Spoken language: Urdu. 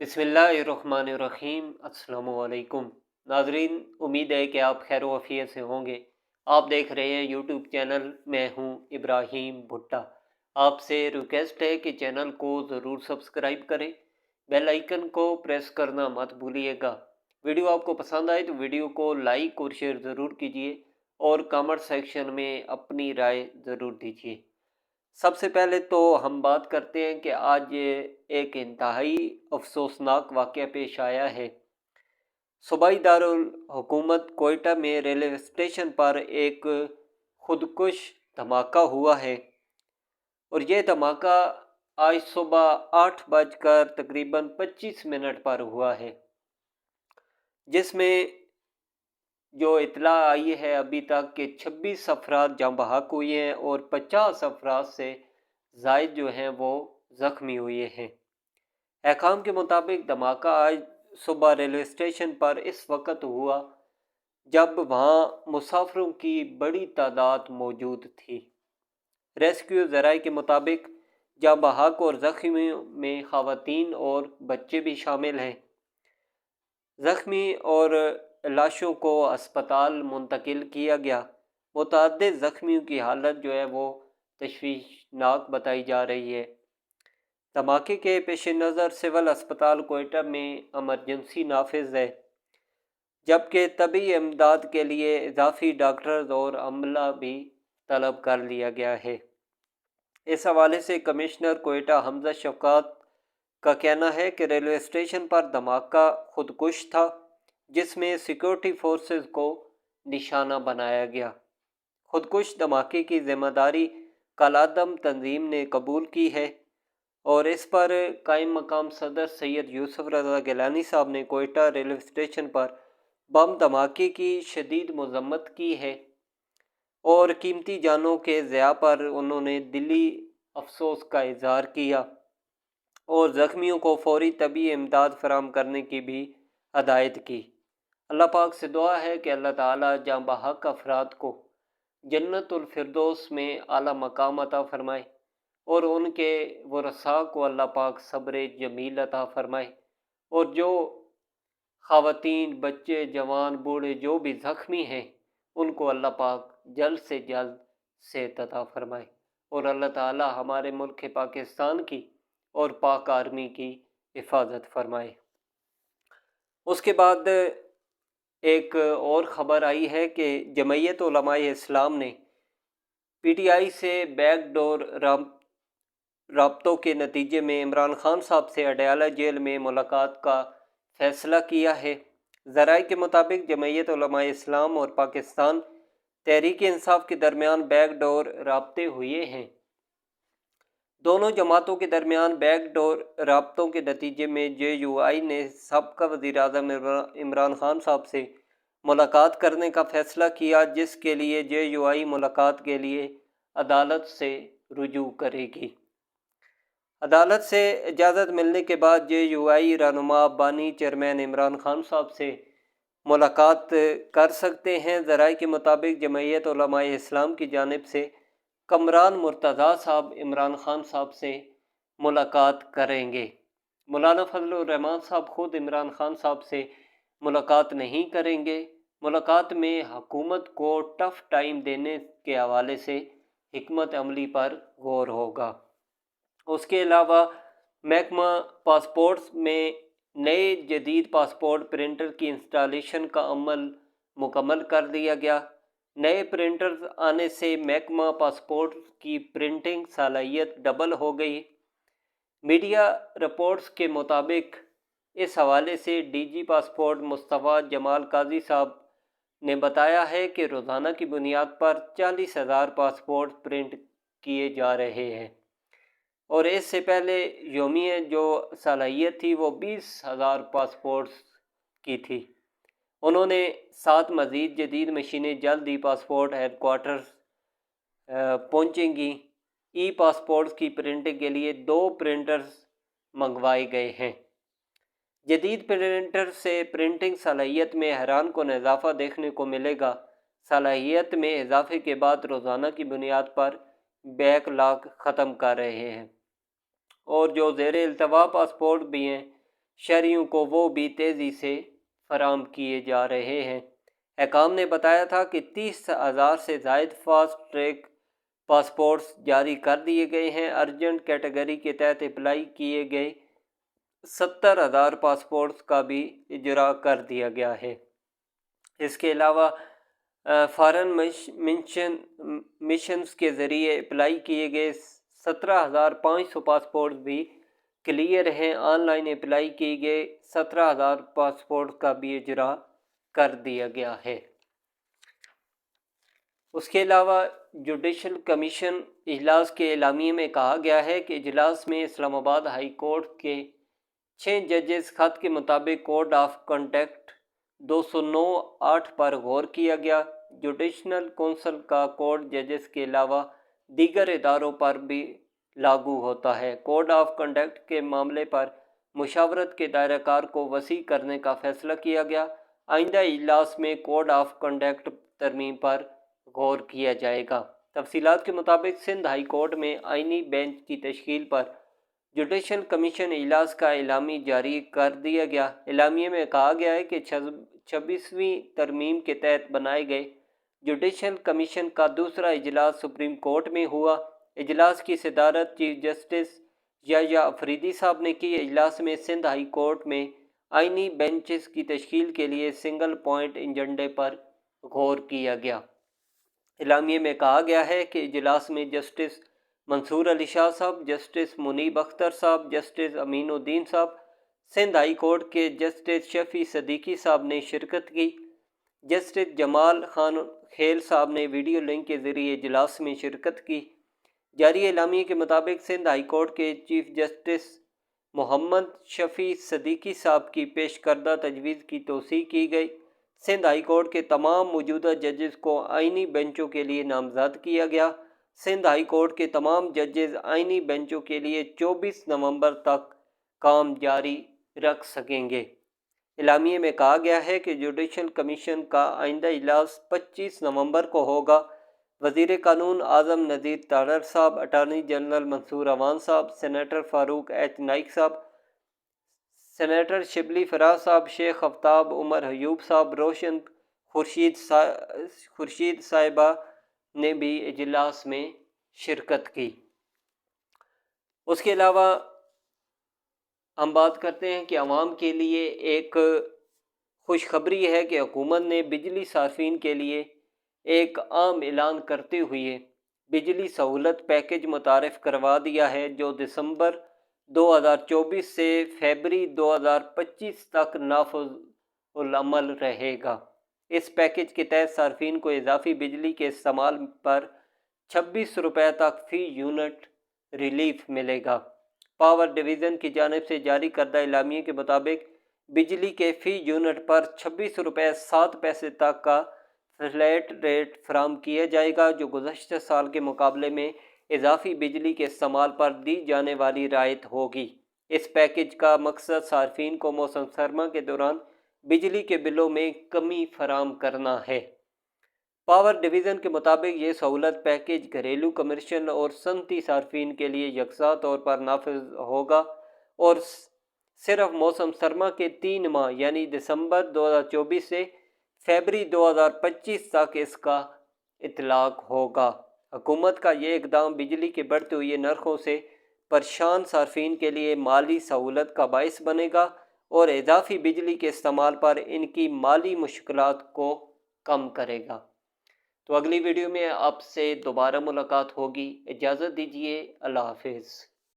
بسم اللہ الرحمن الرحیم۔ السلام علیکم ناظرین، امید ہے کہ آپ خیر و عافیت سے ہوں گے۔ آپ دیکھ رہے ہیں یوٹیوب چینل، میں ہوں ابراہیم بھٹا۔ آپ سے ریکویسٹ ہے کہ چینل کو ضرور سبسکرائب کریں، بیل آئیکن کو پریس کرنا مت بھولیے گا۔ ویڈیو آپ کو پسند آئے تو ویڈیو کو لائک اور شیئر ضرور کیجیے اور کامنٹ سیکشن میں اپنی رائے ضرور دیجیے۔ سب سے پہلے تو ہم بات کرتے ہیں کہ آج ایک انتہائی افسوسناک واقعہ پیش آیا ہے۔ صوبائی دارالحکومت کوئٹہ میں ریلوے اسٹیشن پر ایک خودکش دھماکہ ہوا ہے، اور یہ دھماکہ آج صبح 8:25 پر ہوا ہے، جس میں جو اطلاع آئی ہے ابھی تک کہ 26 افراد جاں بحق ہوئے ہیں اور 50 افراد سے زائد جو ہیں وہ زخمی ہوئے ہیں۔ حکام کے مطابق دھماکہ آج صبح ریلوے اسٹیشن پر اس وقت ہوا جب وہاں مسافروں کی بڑی تعداد موجود تھی۔ ریسکیو ذرائع کے مطابق جاں بحق اور زخمیوں میں خواتین اور بچے بھی شامل ہیں۔ زخمی اور لاشوں کو اسپتال منتقل کیا گیا۔ متعدد زخمیوں کی حالت جو ہے وہ تشویشناک بتائی جا رہی ہے۔ دھماکے کے پیش نظر سول اسپتال کوئٹہ میں ایمرجنسی نافذ ہے، جبکہ طبی امداد کے لیے اضافی ڈاکٹرز اور عملہ بھی طلب کر لیا گیا ہے۔ اس حوالے سے کمشنر کوئٹہ حمزہ شفقات کا کہنا ہے کہ ریلوے اسٹیشن پر دھماکہ خودکش تھا، جس میں سیکورٹی فورسز کو نشانہ بنایا گیا۔ خودکش دھماکے کی ذمہ داری کالعدم تنظیم نے قبول کی ہے، اور اس پر قائم مقام صدر سید یوسف رضا گیلانی صاحب نے کوئٹہ ریلوے اسٹیشن پر بم دھماکے کی شدید مذمت کی ہے، اور قیمتی جانوں کے ضیاع پر انہوں نے دلی افسوس کا اظہار کیا اور زخمیوں کو فوری طبی امداد فراہم کرنے کی بھی ہدایت کی۔ اللہ پاک سے دعا ہے کہ اللہ تعالیٰ جاں بحق افراد کو جنت الفردوس میں اعلیٰ مقام عطا فرمائے، اور ان کے ورثاء کو اللہ پاک صبر جمیل عطا فرمائے، اور جو خواتین، بچے، جوان، بوڑھے جو بھی زخمی ہیں ان کو اللہ پاک جلد سے جلد صحت عطا فرمائے، اور اللہ تعالی ہمارے ملک پاکستان کی اور پاک آرمی کی حفاظت فرمائے۔ اس کے بعد ایک اور خبر آئی ہے کہ جمعیت علماء اسلام نے پی ٹی آئی سے بیک ڈور رابطوں کے نتیجے میں عمران خان صاحب سے اڈیالہ جیل میں ملاقات کا فیصلہ کیا ہے۔ ذرائع کے مطابق جمعیت علماء اسلام اور پاکستان تحریک انصاف کے درمیان بیک ڈور رابطے ہوئے ہیں۔ دونوں جماعتوں کے درمیان بیک ڈور رابطوں کے نتیجے میں جے یو آئی نے سابقہ وزیر اعظم عمران خان صاحب سے ملاقات کرنے کا فیصلہ کیا، جس کے لیے جے یو آئی ملاقات کے لیے عدالت سے رجوع کرے گی۔ عدالت سے اجازت ملنے کے بعد جے یو آئی رہنما بانی چیئرمین عمران خان صاحب سے ملاقات کر سکتے ہیں۔ ذرائع کے مطابق جمعیت علماء اسلام کی جانب سے کمران مرتضیٰ صاحب عمران خان صاحب سے ملاقات کریں گے۔ مولانا فضل الرحمان صاحب خود عمران خان صاحب سے ملاقات نہیں کریں گے۔ ملاقات میں حکومت کو ٹف ٹائم دینے کے حوالے سے حکمت عملی پر غور ہوگا۔ اس کے علاوہ محکمہ پاسپورٹس میں نئے جدید پاسپورٹ پرنٹر کی انسٹالیشن کا عمل مکمل کر دیا گیا۔ نئے پرنٹرز آنے سے محکمہ پاسپورٹ کی پرنٹنگ صلاحیت ڈبل ہو گئی۔ میڈیا رپورٹس کے مطابق اس حوالے سے ڈی جی پاسپورٹ مصطفیٰ جمال قاضی صاحب نے بتایا ہے کہ روزانہ کی بنیاد پر 40,000 پاسپورٹ پرنٹ کیے جا رہے ہیں، اور اس سے پہلے یومیہ جو صلاحیت تھی وہ 20,000 پاسپورٹس کی تھی۔ انہوں نے 7 مزید جدید مشینیں جلد ہی پاسپورٹ ہیڈ کوارٹرز پہنچیں گی۔ ای پاسپورٹس کی پرنٹنگ کے لیے 2 پرنٹرز منگوائے گئے ہیں۔ جدید پرنٹر سے پرنٹنگ صلاحیت میں حیران کن اضافہ دیکھنے کو ملے گا۔ صلاحیت میں اضافے کے بعد روزانہ کی بنیاد پر بیک لاگ ختم کر رہے ہیں، اور جو زیر التواء پاسپورٹ بھی ہیں شہریوں کو وہ بھی تیزی سے فراہم کیے جا رہے ہیں۔ حکام نے بتایا تھا کہ 30,000 سے زائد فاسٹ ٹریک پاسپورٹس جاری کر دیے گئے ہیں۔ ارجنٹ کیٹیگری کے تحت اپلائی کیے گئے 70,000 پاسپورٹس کا بھی اجرا کر دیا گیا ہے۔ اس کے علاوہ فارن مشنز کے ذریعے اپلائی کیے گئے 17,500 پاسپورٹ بھی کلیئر ہیں۔ آن لائن اپلائی کیے گئے 17,000 پاسپورٹ کا بھی اجرا کر دیا گیا ہے۔ اس کے علاوہ جوڈیشل کمیشن اجلاس کے اعلامیے میں کہا گیا ہے کہ اجلاس میں اسلام آباد ہائی کورٹ کے 6 ججز خط کے مطابق کوڈ آف کنڈکٹ 209(8) پر غور کیا گیا۔ جوڈیشل کونسل کا کوڈ ججز کے علاوہ دیگر اداروں پر بھی لاگو ہوتا ہے۔ کوڈ آف کنڈکٹ کے معاملے پر مشاورت کے دائرہ کار کو وسیع کرنے کا فیصلہ کیا گیا۔ آئندہ اجلاس میں کوڈ آف کنڈکٹ ترمیم پر غور کیا جائے گا۔ تفصیلات کے مطابق سندھ ہائی کورٹ میں آئینی بینچ کی تشکیل پر جوڈیشل کمیشن اجلاس کا اعلامیہ جاری کر دیا گیا۔ اعلامیے میں کہا گیا ہے کہ 26ویں ترمیم کے تحت بنائے گئے جوڈیشل کمیشن کا دوسرا اجلاس سپریم کورٹ میں ہوا۔ اجلاس کی صدارت چیف جسٹس یحییٰ افریدی صاحب نے کی۔ اجلاس میں سندھ ہائی کورٹ میں آئینی بینچز کی تشکیل کے لیے سنگل پوائنٹ ایجنڈے پر غور کیا گیا۔ اعلامیے میں کہا گیا ہے کہ اجلاس میں جسٹس منصور علی شاہ صاحب، جسٹس منیب اختر صاحب، جسٹس امین الدین صاحب، سندھ ہائی کورٹ کے جسٹس شفیع صدیقی صاحب نے شرکت کی۔ جسٹس جمال خان خیل صاحب نے ویڈیو لنک کے ذریعے اجلاس میں شرکت کی۔ جاری اعلامیے کے مطابق سندھ ہائی کورٹ کے چیف جسٹس محمد شفیع صدیقی صاحب کی پیش کردہ تجویز کی توثیق کی گئی۔ سندھ ہائی کورٹ کے تمام موجودہ ججز کو آئینی بینچوں کے لیے نامزد کیا گیا۔ سندھ ہائی کورٹ کے تمام ججز آئینی بینچوں کے لیے 24 نومبر تک کام جاری رکھ سکیں گے۔ اعلامیے میں کہا گیا ہے کہ جوڈیشل کمیشن کا آئندہ اجلاس 25 نومبر کو ہوگا۔ وزیر قانون اعظم نذیر تالر صاحب، اٹارنی جنرل منصور عوان صاحب، سینیٹر فاروق ایچ نائک صاحب، سینیٹر شبلی فراز صاحب، شیخ آفتاب عمر ایوب صاحب، روشن خورشید صاحبہ نے بھی اجلاس میں شرکت کی۔ اس کے علاوہ ہم بات کرتے ہیں کہ عوام کے لیے ایک خوشخبری ہے کہ حکومت نے بجلی صارفین کے لیے ایک اہم اعلان کرتے ہوئے بجلی سہولت پیکیج متعارف کروا دیا ہے، جو دسمبر 2024 سے فروری 2025 تک نافذ العمل رہے گا۔ اس پیکیج کے تحت صارفین کو اضافی بجلی کے استعمال پر 26 روپے تک فی یونٹ ریلیف ملے گا۔ پاور ڈویژن کی جانب سے جاری کردہ اعلامیے کے مطابق بجلی کے فی یونٹ پر 26 روپے 7 پیسے تک کا فلیٹ ریٹ فراہم کیا جائے گا، جو گزشتہ سال کے مقابلے میں اضافی بجلی کے استعمال پر دی جانے والی رعایت ہوگی۔ اس پیکیج کا مقصد صارفین کو موسم سرما کے دوران بجلی کے بلوں میں کمی فراہم کرنا ہے۔ پاور ڈویژن کے مطابق یہ سہولت پیکیج گھریلو، کمرشل اور صنعتی صارفین کے لیے یکساں طور پر نافذ ہوگا اور صرف موسم سرما کے 3 ماہ یعنی دسمبر 2024 سے فروری 2025 تک اس کا اطلاق ہوگا۔ حکومت کا یہ اقدام بجلی کے بڑھتے ہوئے نرخوں سے پریشان صارفین کے لیے مالی سہولت کا باعث بنے گا اور اضافی بجلی کے استعمال پر ان کی مالی مشکلات کو کم کرے گا۔ تو اگلی ویڈیو میں آپ سے دوبارہ ملاقات ہوگی۔ اجازت دیجیے، اللہ حافظ۔